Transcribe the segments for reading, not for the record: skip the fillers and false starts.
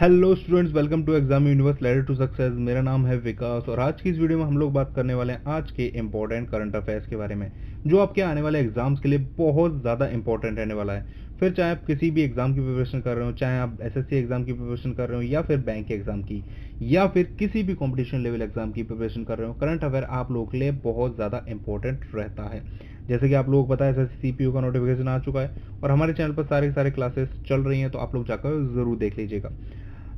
Hello students, welcome to exam universe letter to success. मेरा नाम है विकास और आज की इस वीडियो में हम लोग बात करने वाले हैं आज के इंपॉर्टेंट करंट अफेयर्स के बारे में, जो आपके आने वाले एग्जाम्स के लिए बहुत ज़्यादा इंपॉर्टेंट रहने वाला है। फिर चाहे आप किसी भी एग्जाम की प्रिपरेशन कर रहे हो, चाहे आप एसएससी एग्जाम की प्रिपरेशन कर रहे हो या फिर बैंक के एग्जाम की, या फिर किसी भी कॉम्पिटिशन लेवल एग्जाम की प्रिपरेशन कर रहे हो, करंट अफेयर आप लोगों के लिए बहुत ज़्यादा इंपॉर्टेंट रहता है। जैसे कि आप लोगों को पता है एसएससी सीपीयू का नोटिफिकेशन आ चुका है और हमारे चैनल पर सारे क्लासेस चल रही हैं, तो आप लोग जाकर ज़रूर देख लीजिएगा।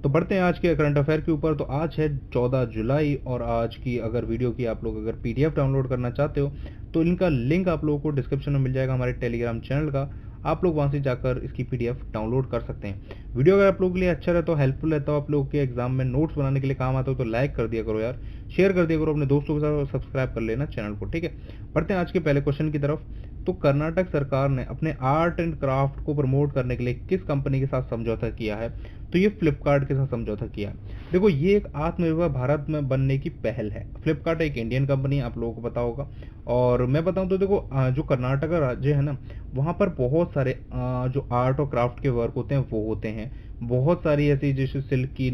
तो बढ़ते हैं आज के करंट अफेयर के ऊपर। तो आज है 14 जुलाई और आज की अगर वीडियो की आप लोग अगर पीडीएफ डाउनलोड करना चाहते हो तो इनका लिंक आप लोगों को डिस्क्रिप्शन में मिल जाएगा हमारे टेलीग्राम चैनल का। आप लोग वहां से जाकर इसकी पीडीएफ डाउनलोड कर सकते हैं। वीडियो अगर आप लोगों के लिए अच्छा रहता हो, हेल्पफुल रहता हो, आप लोगों के एग्जाम में नोट्स बनाने के लिए काम आता हो तो लाइक कर दिया करो यार, शेयर कर दिया करो अपने दोस्तों के साथ और सब्सक्राइब कर लेना चैनल को, ठीक है। बढ़ते हैं आज के पहले क्वेश्चन की तरफ। तो कर्नाटक सरकार ने अपने आर्ट एंड क्राफ्ट को प्रमोट करने के लिए किस कंपनी के साथ समझौता किया है? तो ये फ्लिपकार्ट के साथ समझौता किया है। देखो, ये एक आत्मनिर्भर भारत में बनने की पहल है। फ्लिपकार्ट एक इंडियन कंपनी है, आप लोगों को पता होगा। और मैं बताऊं तो देखो, जो कर्नाटक राज्य है ना, वहाँ पर बहुत सारे जो आर्ट और क्राफ्ट के वर्क होते हैं वो होते हैं। बहुत सारी ऐसी जैसे सिल्क की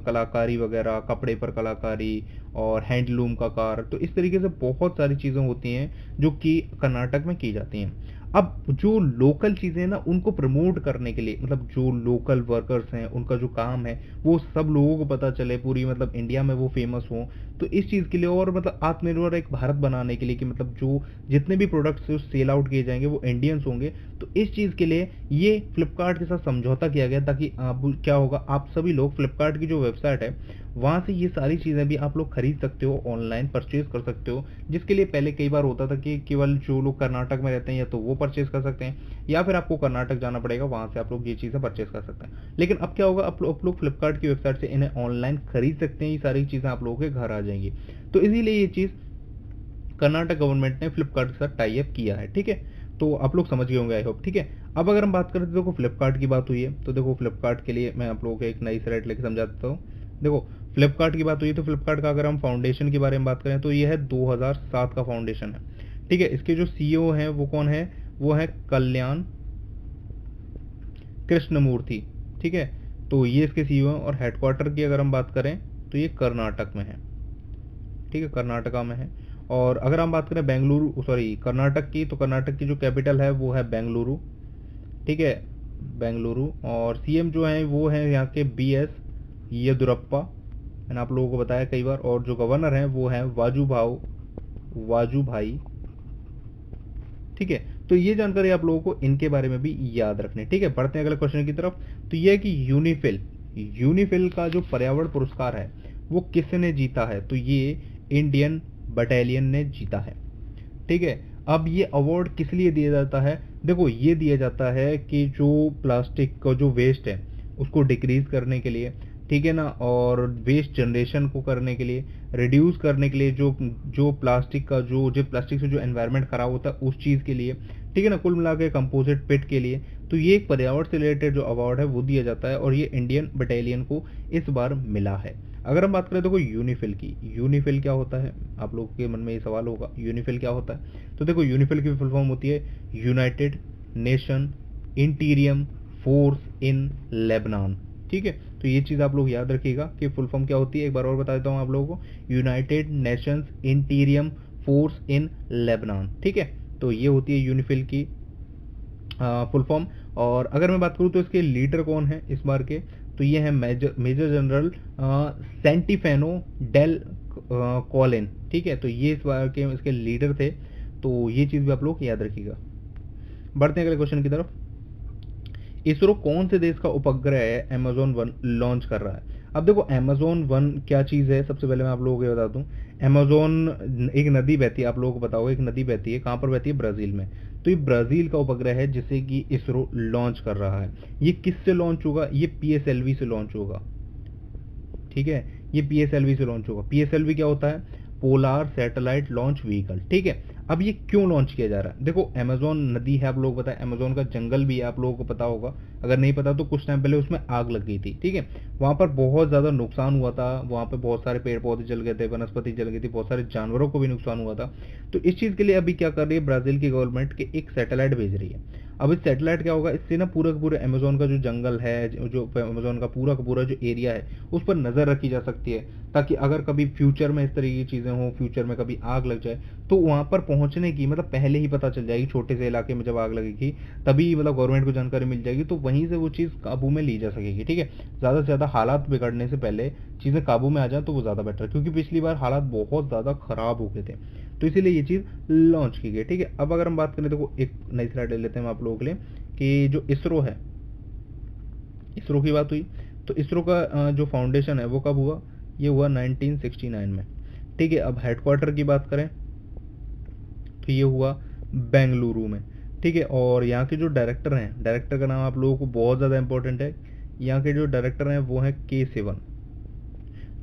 कलाकारी वगैरह, कपड़े पर कलाकारी और हैंडलूम का कार्य, तो इस तरीके से बहुत सारी चीज़ें होती हैं जो कि कर्नाटक में की जाती हैं। अब जो लोकल चीज़ें हैं ना, उनको प्रमोट करने के लिए, मतलब जो लोकल वर्कर्स हैं उनका जो काम है वो सब लोगों को पता चले, पूरी मतलब इंडिया में वो फेमस हो, तो इस चीज़ के लिए और मतलब आत्मनिर्भर एक भारत बनाने के लिए कि मतलब जो जितने भी प्रोडक्ट्स सेल आउट किए जाएंगे वो इंडियंस होंगे, तो इस चीज़ के लिए ये फ्लिपकार्ट के साथ समझौता किया गया ताकि आप क्या होगा, आप सभी लोग फ्लिपकार्ट की जो वेबसाइट है वहाँ से ये सारी चीज़ें भी आप लोग खरीद सकते हो, ऑनलाइन परचेज कर सकते हो। जिसके लिए पहले कई बार होता था कि केवल जो लोग कर्नाटक में रहते हैं या तो वो परचेज कर सकते हैं या फिर आपको कर्नाटक जाना पड़ेगा, वहाँ से आप लोग ये चीज़ें परचेज कर सकते हैं। लेकिन अब क्या होगा, आप लोग फ्लिपकार्ट की वेबसाइट से इन्हें ऑनलाइन खरीद सकते हैं, ये सारी चीज़ें आप लोगों के घर आ जाएंगी। तो इसीलिए ये चीज़ कर्नाटक गवर्नमेंट ने फ्लिपकार्ट के साथ टाई अप किया है, ठीक है। तो आप लोग समझ गए होंगे आई होप, ठीक है। अब अगर हम बात करें तो देखो, फ्लिपकार्ट की बात हुई है तो देखो फ्लिपकार्ट के लिए मैं आप लोगों को एक नई स्लाइड लेकर समझा देता हूँ। देखो, फ्लिपकार्ट की बात हुई तो फ्लिपकार्ट का अगर हम फाउंडेशन के बारे में बात करें तो ये है 2007 का फाउंडेशन है, ठीक है। इसके जो सीईओ हैं वो कौन है? वो है कल्याण कृष्णमूर्ति, ठीक है। तो ये इसके सीईओ हैं और हेडक्वार्टर की अगर हम बात करें तो ये कर्नाटक में है, ठीक है, कर्नाटका में है। और अगर हम बात करें बेंगलुरु, सॉरी कर्नाटक की, तो कर्नाटक की जो कैपिटल है वो है बेंगलुरु, ठीक है, बेंगलुरु। और सीएम जो है वो है यहाँ के बीएस येदुरप्पा, मैंने आप लोगों को बताया कई बार। और जो गवर्नर हैं वो है वाजूभाई, ठीक है। तो ये जानकारी आप लोगों को इनके बारे में भी याद रखनी, ठीक है। बढ़ते हैं अगले क्वेश्चन की तरफ। तो ये है कि यूनिफिल का जो पर्यावरण पुरस्कार है वो किसने जीता है? तो ये इंडियन बटालियन ने जीता है, ठीक है। अब ये अवार्ड किस लिए दिया जाता है? देखो, ये दिया जाता है कि जो प्लास्टिक का जो वेस्ट है उसको डिक्रीज करने के लिए, ठीक है ना, और वेस्ट जनरेशन को करने के लिए, रिड्यूस करने के लिए, जो प्लास्टिक का जो प्लास्टिक से जो एनवायरनमेंट खराब होता है उस चीज़ के लिए, ठीक है ना, कुल मिला के कंपोजिट पिट के लिए। तो ये एक पर्यावरण से रिलेटेड जो अवार्ड है वो दिया जाता है और ये इंडियन बटालियन को इस बार मिला है। अगर हम बात करें देखो यूनिफिल की, यूनिफिल क्या होता है? आप लोगों के मन में ये सवाल होगा, यूनिफिल क्या होता है? तो देखो, यूनिफिल की फुल फॉर्म होती है United nation इंटीरियम force in Lebanon, ठीक है। तो ये चीज़ आप लोग याद रखिएगा कि फुल फॉर्म क्या होती है। एक बार और बता देता हूँ आप लोगों को, United Nations इंटीरियम force in Lebanon, ठीक है। तो ये होती है यूनिफिल की फुल फॉर्म। और अगर मैं बात करूँ तो इसके लीडर कौन है इस बार के? तो ये है मेजर जनरल सेंटिफेनो डेल कॉलिन, ठीक है। तो ये इस बार के इसके लीडर थे। तो ये चीज़ भी आप लोग याद रखिएगा। बढ़ते हैं अगले क्वेश्चन की तरफ। इसरो कौन से देश का उपग्रह है Amazon 1 लॉन्च कर रहा है? अब देखो, Amazon 1 क्या चीज़ है, सबसे पहले मैं आप लोगों को बता दूं। अमेजोन एक नदी बहती है, आप लोगों को पता होगा, एक नदी बहती है, कहाँ पर बहती है? ब्राज़ील में। तो ये ब्राज़ील का उपग्रह है जिसे कि इसरो लॉन्च कर रहा है। ये किससे लॉन्च होगा? ये PSLV से लॉन्च होगा, ठीक है। ये PSLV से लॉन्च होगा। PSLV क्या होता है? पोलार सैटेलाइट लॉन्च व्हीकल, ठीक है। अब ये क्यों लॉन्च किया जा रहा है? देखो, अमेजोन नदी है, आप लोगों को पता है, अमेजोन का जंगल भी है, आप लोगों को पता होगा। अगर नहीं पता तो कुछ टाइम पहले उसमें आग लग गई थी, ठीक है। वहाँ पर बहुत ज़्यादा नुकसान हुआ था, वहाँ पर बहुत सारे पेड़ पौधे जल गए थे, वनस्पति जल गई थी, बहुत सारे जानवरों को भी नुकसान हुआ था। तो इस चीज़ के लिए अभी क्या कर रही है ब्राज़ील की गवर्नमेंट, के एक सैटेलाइट भेज रही है। अब इस सैटेलाइट क्या होगा, इससे ना पूरा का पूरा अमेजोन का जो जंगल है, जो अमेजोन का पूरा जो एरिया है उस पर नज़र रखी जा सकती है, ताकि अगर कभी फ्यूचर में इस तरह की चीज़ें हों, फ्यूचर में कभी आग लग जाए तो वहाँ पर पहुँचने की मतलब पहले ही पता चल जाएगी। छोटे से इलाके में जब आग लगेगी तभी मतलब गवर्नमेंट को जानकारी मिल जाएगी, तो वहीं से वो चीज़ काबू में ली जा सकेगी। ठीक है, ज़्यादा से ज़्यादा हालात बिगड़ने से पहले चीज़ें काबू में आ जाए तो वो ज़्यादा बेटर, क्योंकि पिछली बार हालात बहुत ज़्यादा ख़राब हो गए थे, तो इसीलिए ये चीज़ लॉन्च की गई। ठीक है, अब अगर हम बात करें, देखो एक नई स्लाइड ले लेते हैं हम आप लोगों के लिए कि जो इसरो है, इसरो की बात हुई तो इसरो का जो फाउंडेशन है वो कब हुआ, ये हुआ 1969 में। ठीक है, अब हेडक्वार्टर की बात करें तो ये हुआ बेंगलुरु में। ठीक है, और यहाँ के जो डायरेक्टर हैं, डायरेक्टर का नाम आप लोगों को बहुत ज़्यादा इंपॉर्टेंट है, यहाँ के जो डायरेक्टर हैं वो हैं के सिवन।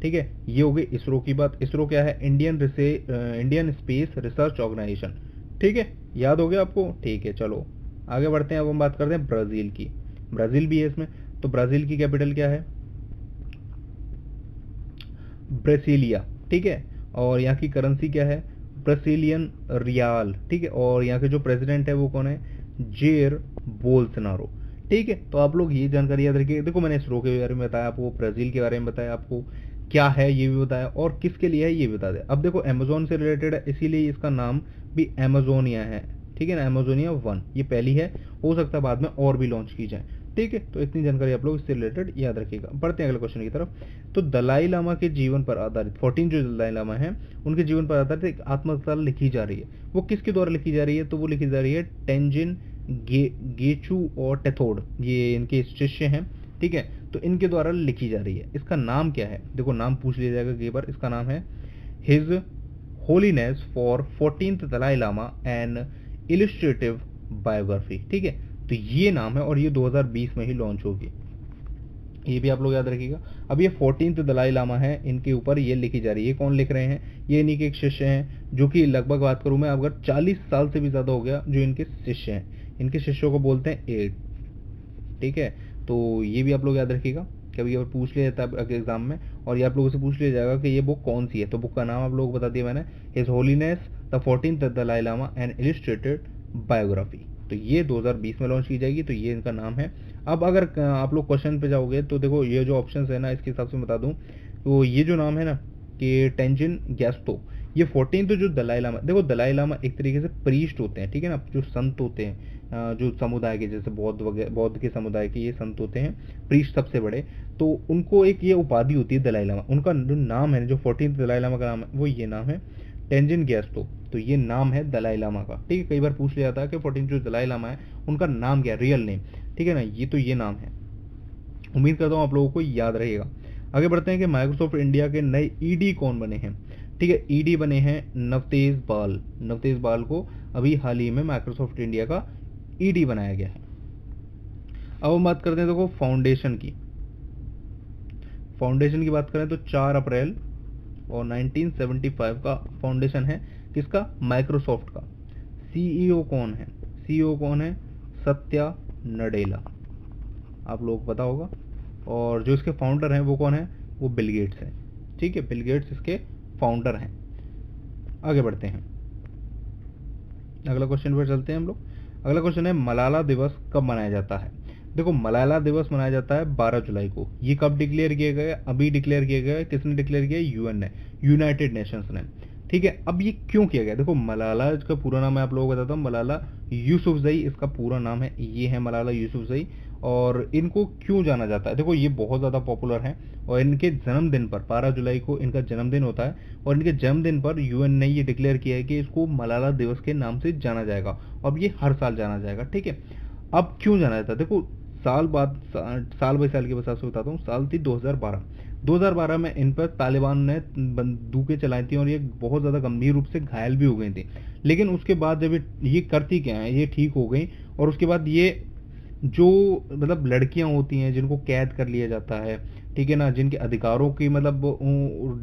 ठीक है, ये हो गई इसरो की बात। इसरो क्या है, इंडियन स्पेस रिसर्च ऑर्गेनाइजेशन। ठीक है, याद हो गया आपको। ठीक है, चलो आगे बढ़ते हैं। अब हम बात करते हैं ब्राज़ील की। ब्राज़ील भी है इसमें, तो ब्राज़ील की कैपिटल क्या है, ब्रासिलिया। ठीक है, और यहाँ की करेंसी क्या है, ब्रासिलियन रियाल। ठीक है, और यहाँ के जो प्रेसिडेंट है वो कौन है, जेर बोल्सनारो। ठीक है, तो आप लोग ये जानकारी याद रखिए। देखो मैंने इसरो के बारे में बताया आपको, ब्राजील के बारे में बताया आपको, क्या है ये भी बताया, और किसके लिए है ये भी बता दिया। अब देखो अमेजोन से रिलेटेड है, इसीलिए इसका नाम भी अमेजोनिया है। ठीक है ना, अमेजोनिया 1 ये पहली है, हो सकता है बाद में और भी लॉन्च की जाए। ठीक है, तो इतनी जानकारी आप लोग इससे रिलेटेड याद रखिएगा। बढ़ते हैं अगले क्वेश्चन की तरफ। तो दलाई लामा के जीवन पर आधारित 14 जो दलाई लामा है उनके जीवन पर आधारित एक आत्मकथा लिखी जा रही है। वो किसके द्वारा लिखी जा रही है, तो वो लिखी जा रही है टेंजिन गेचू और टेथोड, ये इनके शिष्य हैं। ठीक है, तो इनके द्वारा लिखी जा रही है। इसका नाम क्या है, देखो नाम पूछ लिया जाएगा कई बार। इसका नाम है his holiness for 14th Dalai Lama an illustrative biography. ठीक है, तो ये नाम है और ये 2020 में ही लॉन्च होगी, ये भी आप लोग याद रखिएगा। अब ये 14th दलाई लामा है, इनके ऊपर ये लिखी जा रही है। कौन लिख रहे हैं, ये इन्हीं के एक शिष्य हैं, जो कि लगभग बात करूं मैं अगर 40 साल से भी ज़्यादा हो गया जो इनके शिष्य हैं। इनके शिष्यों को बोलते हैं एड। ठीक है, तो ये भी आप लोग याद रखिएगा, कभी अगर पूछ लिया जाता है एग्जाम में और ये आप लोगों से पूछ लिया जाएगा कि ये बुक कौन सी है, तो बुक का नाम आप लोगों को बता दिया मैंने, his holiness the 14th Dalai Lama an illustrated biography. तो ये 2020 में लॉन्च की जाएगी, तो ये इनका नाम है। अब अगर आप लोग क्वेश्चन पे जाओगे तो देखो ये जो ऑप्शंस है ना, इसके हिसाब से बता दूं तो ये जो नाम है ना कि टेंजिन गैस्टो, ये 14th जो दलाई लामा, देखो दलाई लामा एक तरीके से प्रीस्ट होते हैं। ठीक है ना, जो संत होते हैं जो समुदाय के, जैसे बौद्ध के समुदाय के ये संत होते हैं, प्रीस्ट सबसे बड़े, तो उनको एक ये उपाधि होती है दलाई लामा। उनका जो नाम है, जो 14th दलाई लामा का नाम है वो ये नाम है टेंजिन गैस्टो, तो ये नाम है दलाई लामा का। ठीक है, कई बार पूछ लिया जाता है कि 14 जो दलाई लामा है उनका नाम क्या है, रियल नेम। ठीक है ना, ये तो ये नाम है। उम्मीद करता हूँ आप लोगों को याद रहेगा। आगे बढ़ते हैं कि माइक्रोसॉफ्ट इंडिया के नए ईडी कौन बने हैं। ठीक है, ईडी बने हैं नवतेज बाल। नवतेज बाल को अभी हाल ही में माइक्रोसॉफ्ट इंडिया का ईडी बनाया गया है। अब हम बात करते हैं देखो फाउंडेशन की। फाउंडेशन की बात करें तो 4 अप्रैल और 1975 का फाउंडेशन है, किसका, माइक्रोसॉफ्ट का। सीईओ कौन है, सीईओ कौन है, सत्या नडेला, आप लोग पता होगा। और जो इसके फाउंडर हैं वो कौन है, वो बिल गेट्स हैं। ठीक है, बिल गेट्स इसके फाउंडर हैं। आगे बढ़ते हैं, अगला क्वेश्चन पर चलते हैं हम लोग। अगला क्वेश्चन है मलाला दिवस कब मनाया जाता है। देखो मलाला दिवस मनाया जाता है 12 जुलाई को। ये कब डिक्लेयर किया गया, अभी डिक्लेयर किया गया। किसने डिक्लेयर किया, यूएन ने, यूनाइटेड नेशंस ने। ठीक है, अब ये क्यों किया गया, देखो मलाला का पूरा नाम मैं आप लोगों को बताता हूँ, मलाला यूसुफजई इसका पूरा नाम है, ये है मलाला यूसुफजई। और इनको क्यों जाना जाता है, देखो ये बहुत ज़्यादा पॉपुलर हैं और इनके जन्मदिन पर 12 जुलाई को इनका जन्मदिन होता है, और इनके जन्मदिन पर यूएन ने ये डिक्लेयर किया है कि इसको मलाला दिवस के नाम से जाना जाएगा। अब ये हर साल जाना जाएगा। ठीक है, अब क्यों जाना जाता है, देखो साल बाई साल के हिसाब से बताता हूँ। साल थी 2012 में इन पर तालिबान ने बंदूकें चलाई थी और ये बहुत ज़्यादा गंभीर रूप से घायल भी हो गई थी। लेकिन उसके बाद जब ये करती क्या है, ये ठीक हो गई, और उसके बाद ये जो मतलब लड़कियां होती हैं जिनको कैद कर लिया जाता है, ठीक है ना, जिनके अधिकारों की मतलब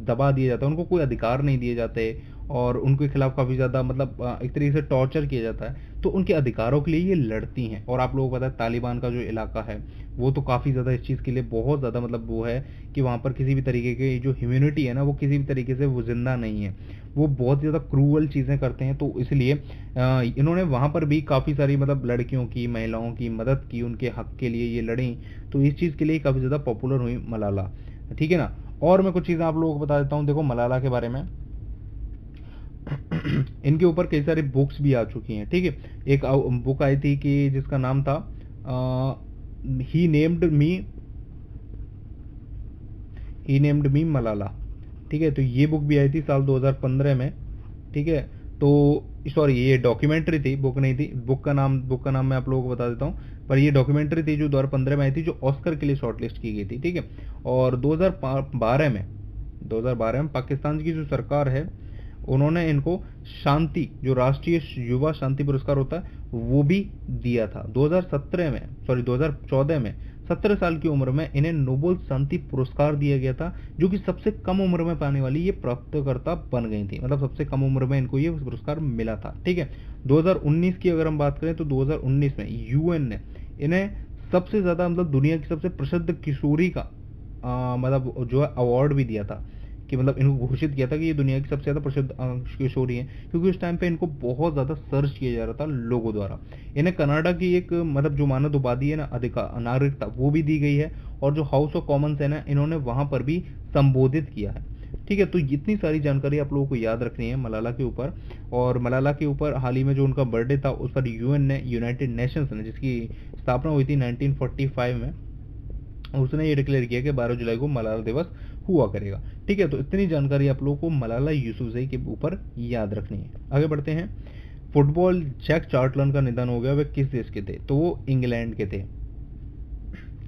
दबा दिया जाता है, उनको कोई अधिकार नहीं दिए जाते, और उनके खिलाफ काफ़ी ज़्यादा मतलब एक तरीके से टॉर्चर किया जाता है, तो उनके अधिकारों के लिए ये लड़ती हैं। और आप लोगों को पता है तालिबान का जो इलाका है वो तो काफ़ी ज़्यादा इस चीज़ के लिए बहुत ज़्यादा मतलब वो है कि वहाँ पर किसी भी तरीके की जो ह्यूमैनिटी है ना वो किसी भी तरीके से वो जिंदा नहीं है, वो बहुत ज़्यादा क्रूअल चीज़ें करते हैं। तो इसलिए इन्होंने वहाँ पर भी काफ़ी सारी मतलब लड़कियों की, महिलाओं की मदद की, उनके हक के लिए ये लड़ी। तो इस चीज़ के लिए काफ़ी ज़्यादा पॉपुलर हुई मलाला, ठीक है ना। और मैं कुछ चीज़ें आप लोगों को बता देता हूँ। देखो मलाला के बारे में इनके ऊपर कई सारी बुक्स भी आ चुकी हैं, ठीक है। एक बुक आई थी कि जिसका नाम था ही नेम्ड मी मलाला, ठीक है। तो ये बुक भी आई थी साल 2015 में, ठीक है। तो सॉरी ये डॉक्यूमेंट्री थी, बुक नहीं थी। बुक का नाम मैं आप लोगों को बता देता हूँ, पर ये डॉक्यूमेंट्री थी जो 2015 में आई थी, जो ऑस्कर के लिए शॉर्टलिस्ट की गई थी, ठीक है। और 2012 में पाकिस्तान की जो सरकार है उन्होंने इनको शांति, जो राष्ट्रीय युवा शांति पुरस्कार होता है, वो भी दिया था 2014 में 17 साल की उम्र में इन्हें नोबेल शांति पुरस्कार दिया गया था, जो कि सबसे कम उम्र में पाने वाली ये प्राप्तकर्ता बन गई थी। मतलब सबसे कम उम्र में इनको ये पुरस्कार मिला था, ठीक है। 2019 की अगर हम बात करें तो 2019 में यूएन ने इन्हें सबसे ज्यादा मतलब दुनिया की सबसे प्रसिद्ध किशोरी का मतलब जो है अवार्ड भी दिया था, कि मतलब इनको घोषित किया था कि ये दुनिया की सबसे ज़्यादा प्रसिद्ध किशोरी हैं, क्योंकि उस टाइम पे इनको बहुत ज़्यादा सर्च किया जा रहा था लोगों द्वारा। इन्हें कनाडा की एक मतलब जो मानद उपाधि है ना, अधिकार नागरिकता, वो भी दी गई है। और जो हाउस ऑफ कॉमन्स है ना, इन्होंने वहाँ पर भी संबोधित किया है, ठीक है। तो इतनी सारी जानकारी आप लोगों को याद रखनी है मलाला के ऊपर। और मलाला के ऊपर हाल ही में जो उनका बर्थडे था उस पर यूएन ने, यूनाइटेड नेशंस ने, जिसकी स्थापना हुई थी 1945 में, उसने ये डिक्लेयर किया कि 12 जुलाई को मलाला दिवस हुआ करेगा, ठीक है। तो इतनी जानकारी आप लोगों को मलाला यूसुफजई के ऊपर याद रखनी है। आगे बढ़ते हैं। फुटबॉल जैक चार्टलन का निधन हो गया। वे किस देश के थे? तो वो इंग्लैंड के थे,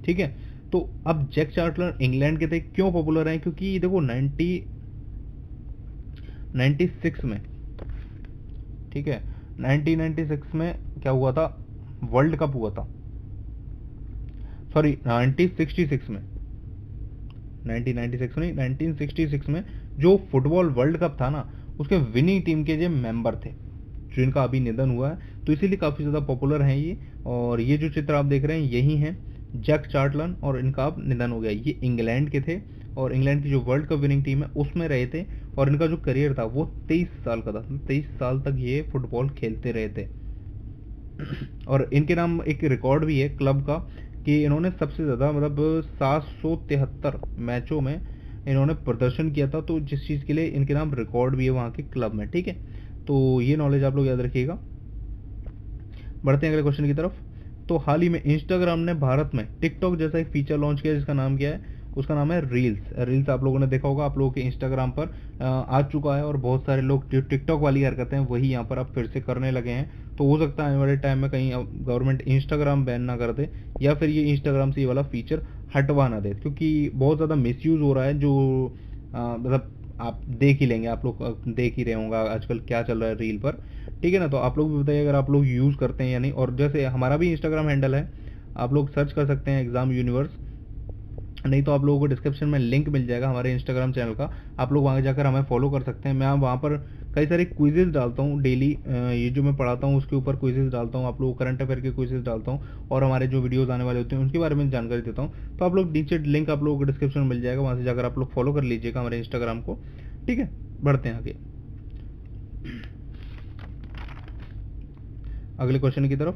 ठीक है। तो अब जैक चार्टलन इंग्लैंड के थे, क्यों पॉपुलर है? क्योंकि देखो 1996 में, ठीक है, 1996 में क्या हुआ था? वर्ल्ड कप हुआ था, सॉरी 1966 में, 1996 नहीं 1966 में जो फुटबॉल वर्ल्ड कप था ना, उसके विनिंग टीम के जो मेंबर थे, जो इनका अभी निधन हुआ है, तो इसीलिए काफ़ी ज़्यादा पॉपुलर हैं ये। और ये जो चित्र आप देख रहे हैं यही हैं जैक चार्टलन, और इनका अब निधन हो गया। ये इंग्लैंड के थे और इंग्लैंड की जो वर्ल्ड कप विनिंग टीम है उसमें रहे थे। और इनका जो करियर था वो 23 साल का था, 23 साल तक ये फुटबॉल खेलते रहे थे। और इनके नाम एक रिकॉर्ड भी है क्लब का, कि इन्होंने सबसे ज़्यादा मतलब 773 मैचों में इन्होंने प्रदर्शन किया था। तो जिस चीज़ के लिए इनके नाम रिकॉर्ड भी है वहाँ के क्लब में, ठीक है। तो ये नॉलेज आप लोग याद रखिएगा। बढ़ते हैं अगले क्वेश्चन की तरफ। तो हाल ही में इंस्टाग्राम ने भारत में टिकटॉक जैसा एक फीचर लॉन्च किया, जिसका नाम क्या है? उसका नाम है रील्स आप लोगों ने देखा होगा, आप लोगों के इंस्टाग्राम पर आ चुका है। और बहुत सारे लोग जो टिकटॉक वाली हरकतें हैं वही यहाँ पर अब फिर से करने लगे हैं। तो हो सकता है आने वाले टाइम में कहीं गवर्नमेंट इंस्टाग्राम बैन ना कर दे, या फिर ये इंस्टाग्राम से ये वाला फीचर हटवा ना दे, क्योंकि बहुत ज़्यादा मिसयूज़ हो रहा है। जो मतलब आप देख ही लेंगे, आप लोग देख ही रहे होंगे आजकल क्या चल रहा है रील पर, ठीक है ना। तो आप लोग भी बताइए अगर आप लोग यूज़ करते हैं या नहीं। और जैसे हमारा भी इंस्टाग्राम हैंडल है, आप लोग सर्च कर सकते हैं एग्जाम यूनिवर्स, नहीं तो आप लोगों को डिस्क्रिप्शन में लिंक मिल जाएगा हमारे इंस्टाग्राम चैनल का, आप लोग वहाँ जाकर हमें फॉलो कर सकते हैं। मैं वहाँ पर कई सारे क्विजेज डालता हूँ डेली, ये जो मैं पढ़ाता हूँ उसके ऊपर क्विजेज डालता हूँ, आप लोग करंट अफेयर के क्विजेज डालता हूँ, और हमारे जो वीडियोस आने वाले होते हैं उनके बारे में जानकारी देता हूँ। तो आप लोग नीचे लिंक आप लोगों को डिस्क्रिप्शन में मिल जाएगा, वहाँ से जाकर आप लोग फॉलो कर लीजिएगा हमारे इंस्टाग्राम को, ठीक है। बढ़ते हैं आगे अगले क्वेश्चन की तरफ,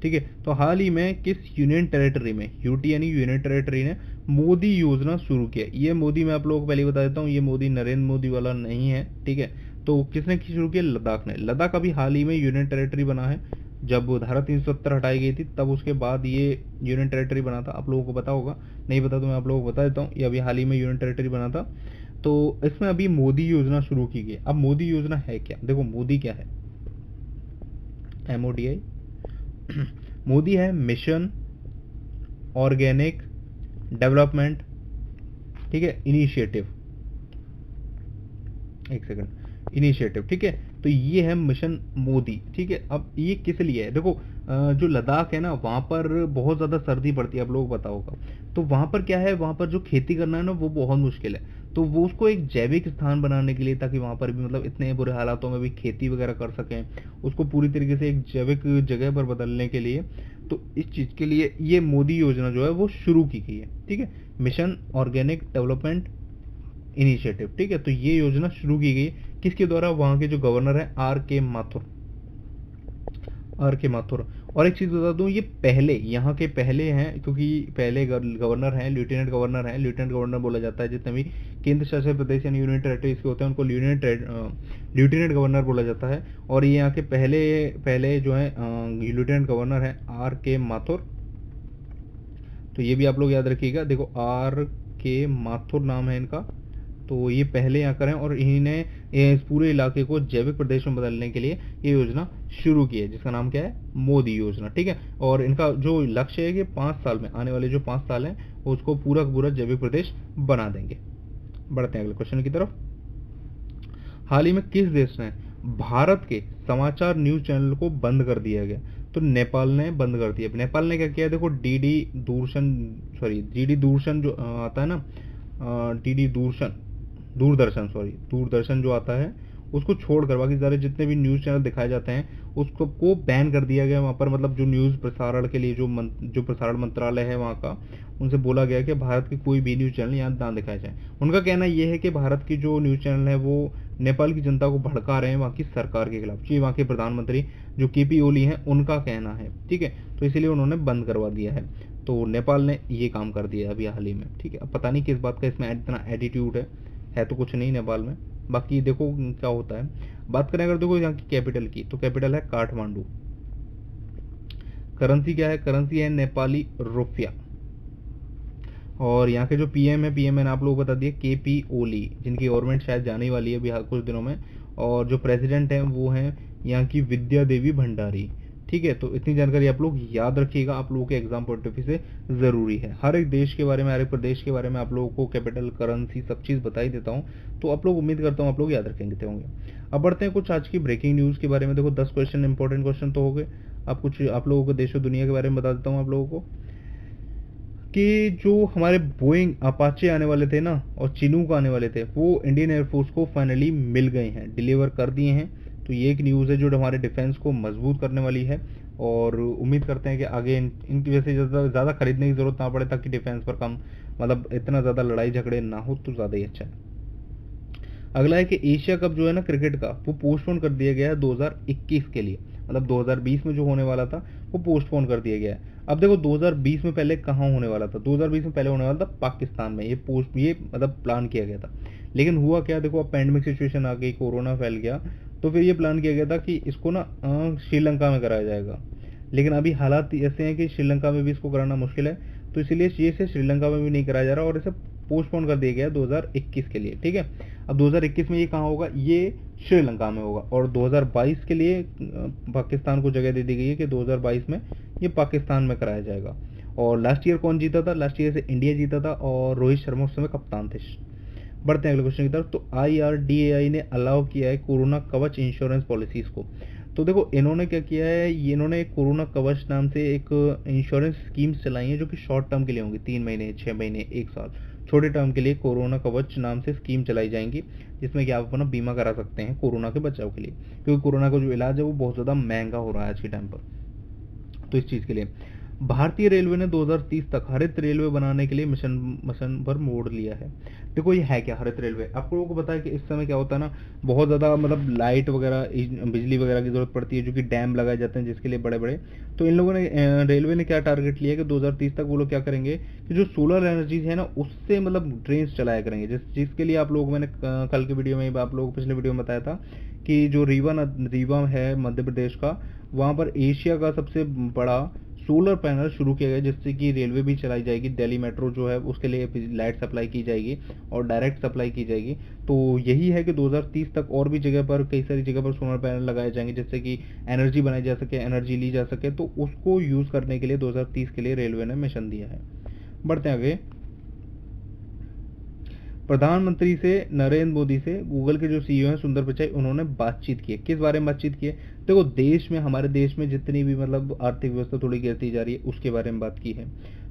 ठीक है। तो हाल ही में किस यूनियन टेरिटरी में, यूटी यानी यूनियन टेरिटरी ने मोदी योजना शुरू किया? ये मोदी मैं आप लोगों को पहले बता देता हूँ, ये मोदी नरेंद्र मोदी वाला नहीं है, ठीक है। तो किसने शुरू किया? लद्दाख ने। लद्दाख अभी हाल ही में यूनियन टेरिटरी बना है। जब धारा 370 हटाई गई थी तब उसके बाद ये यूनियन टेरिटरी बना था, आप लोगों को पता होगा, नहीं पता तो मैं आप लोगों को बता देता हूँ। ये अभी हाल ही में यूनियन टेरिटरी बना था, तो इसमें अभी मोदी योजना शुरू की गई। अब मोदी योजना है क्या? देखो मोदी क्या है, MODI। मोदी है मिशन ऑर्गेनिक डेवलपमेंट, ठीक है, इनिशिएटिव, एक सेकंड, इनिशिएटिव, ठीक है। तो ये है मिशन मोदी, ठीक है। अब ये किस लिए है? देखो जो लद्दाख है ना, वहाँ पर बहुत ज़्यादा सर्दी पड़ती है, आप लोगों को पता होगा। तो वहाँ पर क्या है, वहाँ पर जो खेती करना है ना वो बहुत मुश्किल है। तो वो उसको एक जैविक स्थान बनाने के लिए, ताकि वहाँ पर भी मतलब इतने बुरे हालातों में भी खेती वगैरह कर सकें, उसको पूरी तरीके से एक जैविक जगह पर बदलने के लिए, तो इस चीज़ के लिए ये मोदी योजना जो है वो शुरू की गई है। ठीक है, मिशन ऑर्गेनिक डेवलपमेंट इनिशिएटिव। ठीक है, तो ये योजना शुरू की गई किसके द्वारा? वहाँ के जो गवर्नर है आर के माथुर। और एक चीज़ बता दूं, ये पहले यहाँ के पहले हैं, क्योंकि पहले गवर्नर हैं, लेफ्टिनेंट गवर्नर हैं। लेफ्टिनेंट गवर्नर बोला जाता है जितने भी केंद्र शासित प्रदेश यानी यूनियन टेरेटरीज के होते हैं उनको लेफ्टिनेंट गवर्नर बोला जाता है। और ये यहाँ के पहले पहले जो है लेफ्टिनेंट गवर्नर हैं आर के माथुर। तो ये भी आप लोग याद रखिएगा। देखो आर के माथुर नाम है इनका। तो ये पहले यहाँ करें और इन्हीं ने इस पूरे इलाके को जैविक प्रदेश में बदलने के लिए ये योजना शुरू की है, जिसका नाम क्या है? मोदी योजना। ठीक है, और इनका जो लक्ष्य है कि 5 साल में, आने वाले जो 5 साल हैं, उसको पूरा का पूरा जैविक प्रदेश बना देंगे। बढ़ते हैं अगले क्वेश्चन की तरफ। हाल ही में किस देश ने भारत के समाचार न्यूज चैनल को बंद कर दिया गया? तो नेपाल ने बंद कर दिया। नेपाल ने क्या किया? देखो डीडी दूरदर्शन जो आता है ना, दूरदर्शन जो आता है, उसको छोड़कर बाकी सारे जितने भी न्यूज़ चैनल दिखाए जाते हैं उसको को बैन कर दिया गया। वहाँ पर मतलब जो न्यूज़ प्रसारण के लिए जो प्रसारण मंत्रालय है वहाँ का, उनसे बोला गया कि भारत के कोई भी न्यूज़ चैनल यहाँ ना दिखाए जाए। उनका कहना ये है कि भारत की जो न्यूज़ चैनल है वो नेपाल की जनता को भड़का रहे हैं वहाँ की सरकार के खिलाफ। जी, वहाँ के प्रधानमंत्री जो केपी ओली हैं उनका कहना है। ठीक है, तो इसीलिए उन्होंने बंद करवा दिया है। तो नेपाल ने ये काम कर दिया अभी हाल ही में। ठीक है, अब पता नहीं किस बात का इसमें इतना एटीट्यूड है तो कुछ नहीं नेपाल में, बाकी देखो क्या होता है। बात करें अगर देखो यहाँ की कैपिटल की, तो कैपिटल है काठमांडू। करेंसी क्या है? करेंसी है नेपाली रुपया। और यहाँ के जो पीएम है मैंने आप लोगों को बता दिया केपी ओली, जिनकी गवर्नमेंट शायद जाने वाली है बिहार कुछ दिनों में। और जो प्रेसिडेंट है वो हैं यहाँ की विद्या देवी भंडारी। ठीक है, तो इतनी जानकारी आप लोग याद रखिएगा, आप लोगों के एग्जाम पॉइंट ऑफ व्यू से जरूरी है। हर एक देश के बारे में, हर एक प्रदेश के बारे में आप लोगों को कैपिटल, करेंसी, सब चीज बता ही देता हूँ। तो आप लोग, उम्मीद करता हूँ आप लोग याद रखेंगे होंगे। अब बढ़ते हैं कुछ आज की ब्रेकिंग न्यूज के बारे में। देखो 10 क्वेश्चन, इंपॉर्टेंट क्वेश्चन तो हो गए। अब कुछ आप लोगों को देश और दुनिया के बारे में बता देता हूँ आप लोगों को, कि जो हमारे बोइंग अपाचे आने वाले थे ना और चिनूक आने वाले थे, वो इंडियन एयरफोर्स को फाइनली मिल गए हैं, डिलीवर कर दिए हैं। तो ये एक न्यूज़ है जो हमारे डिफेंस को मजबूत करने वाली है। और उम्मीद करते हैं कि आगे इनकी वजह से ज़्यादा खरीदने की ज़रूरत ना पड़े, ताकि डिफेंस पर कम मतलब इतना ज़्यादा लड़ाई झगड़े ना हो, तो ज़्यादा ही अच्छा है। अगला है कि एशिया कप जो है ना क्रिकेट का, वो पोस्टपोन कर दिया गया है 2021 के लिए। मतलब 2020 में जो होने वाला था वो पोस्टपोन कर दिया गया है। अब देखो 2020 में पहले कहाँ होने वाला था? 2020 में पहले होने वाला था पाकिस्तान में। ये मतलब प्लान किया गया था, लेकिन हुआ क्या? देखो अब पैंडेमिक सिचुएशन आ गई, कोरोना फैल गया, तो फिर ये प्लान किया गया था कि इसको ना श्रीलंका में कराया जाएगा। लेकिन अभी हालात ऐसे हैं कि श्रीलंका में भी इसको कराना मुश्किल है, तो इसीलिए ये से श्रीलंका में भी नहीं कराया जा रहा और इसे पोस्टपोन कर दिया गया 2021 के लिए। ठीक है, अब 2021 में ये कहाँ होगा? ये श्रीलंका में होगा। और 2022 के लिए पाकिस्तान को जगह दे दी गई है कि 2022 में ये पाकिस्तान में कराया जाएगा। और लास्ट ईयर कौन जीता था? लास्ट ईयर से इंडिया जीता था और रोहित शर्मा उस समय कप्तान थे। बढ़ते हैं अगले क्वेश्चन की तरफ। तो IRDAI ने अलाउ किया है कोरोना कवच इंश्योरेंस पॉलिसीज को। तो देखो इन्होंने क्या किया है, इन्होंने कोरोना कवच नाम से एक इंश्योरेंस स्कीम्स चलाई हैं जो कि शॉर्ट टर्म के लिए होंगी, 3 महीने, 6 महीने, 1 साल। छोटे टर्म के लिए कोरोना कवच नाम से स्कीम चलाई जाएंगी, जिसमें कि आप अपना बीमा करा सकते हैं कोरोना के बचाव के लिए, क्योंकि कोरोना का जो इलाज है वो बहुत ज़्यादा महंगा हो रहा है आज के टाइम पर। तो इस चीज़ के लिए भारतीय रेलवे ने 2030 तक हरित रेलवे बनाने के लिए मिशन पर मोड़ लिया है। देखो ये है क्या हरित रेलवे? आप लोगों को पता है कि इस समय क्या होता है ना, बहुत ज़्यादा मतलब लाइट वगैरह, बिजली वगैरह की जरूरत पड़ती है, जो कि डैम लगाए जाते हैं जिसके लिए बड़े बड़े। तो इन लोगों ने, रेलवे ने क्या टारगेट लिया है कि 2030 तक वो लोग क्या करेंगे कि जो सोलर एनर्जी है ना उससे मतलब ट्रेन चलाया करेंगे। जिसके लिए आप लोग, मैंने कल के वीडियो में, आप लोगों को पिछले वीडियो में बताया था कि जो रीवा है मध्य प्रदेश का, वहाँ पर एशिया का सबसे बड़ा सोलर पैनल शुरू किया गया, जिससे कि रेलवे भी चलाई जाएगी। दिल्ली मेट्रो जो है उसके लिए लाइट सप्लाई की जाएगी और डायरेक्ट सप्लाई की जाएगी। तो यही है कि 2030 तक और भी जगह पर, कई सारी जगह पर सोलर पैनल लगाए जाएंगे, जिससे कि एनर्जी बनाई जा सके, एनर्जी ली जा सके। तो उसको यूज़ करने के लिए 2030 के लिए रेलवे ने मिशन दिया है। बढ़ते हैं आगे। प्रधानमंत्री से नरेंद्र मोदी से गूगल के जो CEO हैं सुंदर पिचाई, उन्होंने बातचीत की है। किस बारे में बातचीत की है? देखो हमारे देश में जितनी भी मतलब आर्थिक व्यवस्था थोड़ी गिरती जा रही है उसके बारे में बात की है।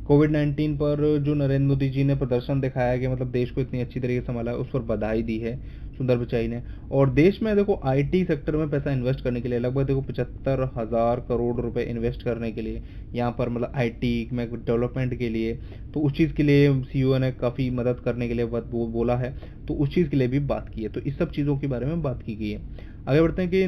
कोविड-19 पर जो नरेंद्र मोदी जी ने प्रदर्शन दिखाया कि मतलब देश को इतनी अच्छी तरीके से संभाला, उस पर बधाई दी है सुंदर पिचाई ने। और देश में देखो आईटी सेक्टर में पैसा इन्वेस्ट करने के लिए लगभग देखो 75,000 करोड़ रुपए इन्वेस्ट करने के लिए यहाँ पर मतलब आईटी में डेवलपमेंट के लिए, तो उस चीज़ के लिए सीईओ ने काफ़ी मदद करने के लिए वो बोला है, तो उस चीज़ के लिए भी बात की है। तो इस सब चीज़ों के बारे में बात की गई है। आगे बढ़ते हैं कि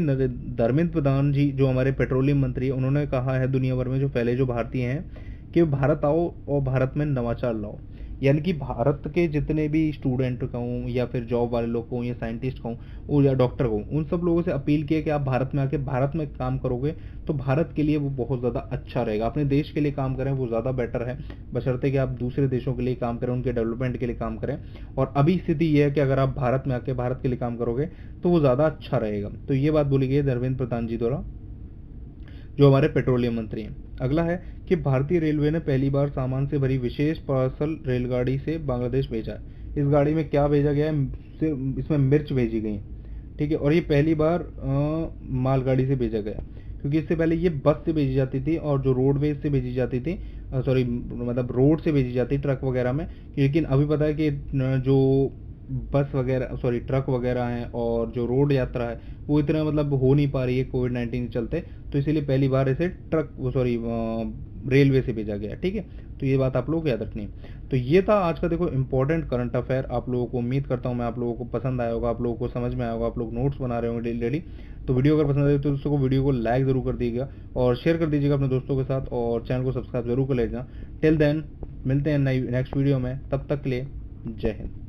धर्मेंद्र प्रधान जी जो हमारे पेट्रोलियम मंत्री हैं, उन्होंने कहा है दुनिया भर में जो पहले जो भारतीय हैं कि भारत आओ और भारत में नवाचार लाओ। यानी कि भारत के जितने भी स्टूडेंट कहूँ या फिर जॉब वाले लोग कहूँ या साइंटिस्ट कहूँ या डॉक्टर कहूँ, उन सब लोगों से अपील की है कि आप भारत में आके भारत में काम करोगे तो भारत के लिए वो बहुत ज़्यादा अच्छा रहेगा। अपने देश के लिए काम करें वो ज़्यादा बेटर है, बशर्ते कि आप दूसरे देशों के लिए काम करें, उनके डेवलपमेंट के लिए काम करें। और अभी स्थिति ये है कि अगर आप भारत में आके भारत के लिए काम करोगे तो वो ज़्यादा अच्छा रहेगा। तो ये बात बोली गई है धर्मेंद्र प्रधान जी द्वारा, जो हमारे पेट्रोलियम मंत्री हैं। अगला है कि भारतीय रेलवे ने पहली बार सामान से भरी विशेष पार्सल रेलगाड़ी से बांग्लादेश भेजा है। इस गाड़ी में क्या भेजा गया है, इसमें मिर्च भेजी गई है, ठीक है। और ये पहली बार मालगाड़ी से भेजा गया, क्योंकि इससे पहले ये बस से भेजी जाती थी और जो रोडवेज से भेजी जाती थी, सॉरी मतलब रोड से भेजी जाती ट्रक वगैरह में। लेकिन अभी पता है कि जो बस वगैरह सॉरी ट्रक वगैरह हैं और जो रोड यात्रा है वो इतना मतलब हो नहीं पा रही है कोविड-19 के चलते, तो इसीलिए पहली बार इसे ट्रक सॉरी रेलवे से भेजा गया, ठीक है। तो ये बात आप लोगों को याद रखनी है। तो ये था आज का देखो इंपॉर्टेंट करंट अफेयर। आप लोगों को उम्मीद करता हूँ मैं आप लोगों को पसंद आया होगा, आप लोगों को समझ में आया होगा, आप लोग नोट्स बना रहे होंगे डेली। तो वीडियो अगर पसंद आए तो दोस्तों को वीडियो को लाइक जरूर कर दीजिएगा और शेयर कर दीजिएगा अपने दोस्तों के साथ, और चैनल को सब्सक्राइब जरूर कर लीजिएगा। टिल देन मिलते हैं नई नेक्स्ट वीडियो में, तब तक के लिए जय हिंद।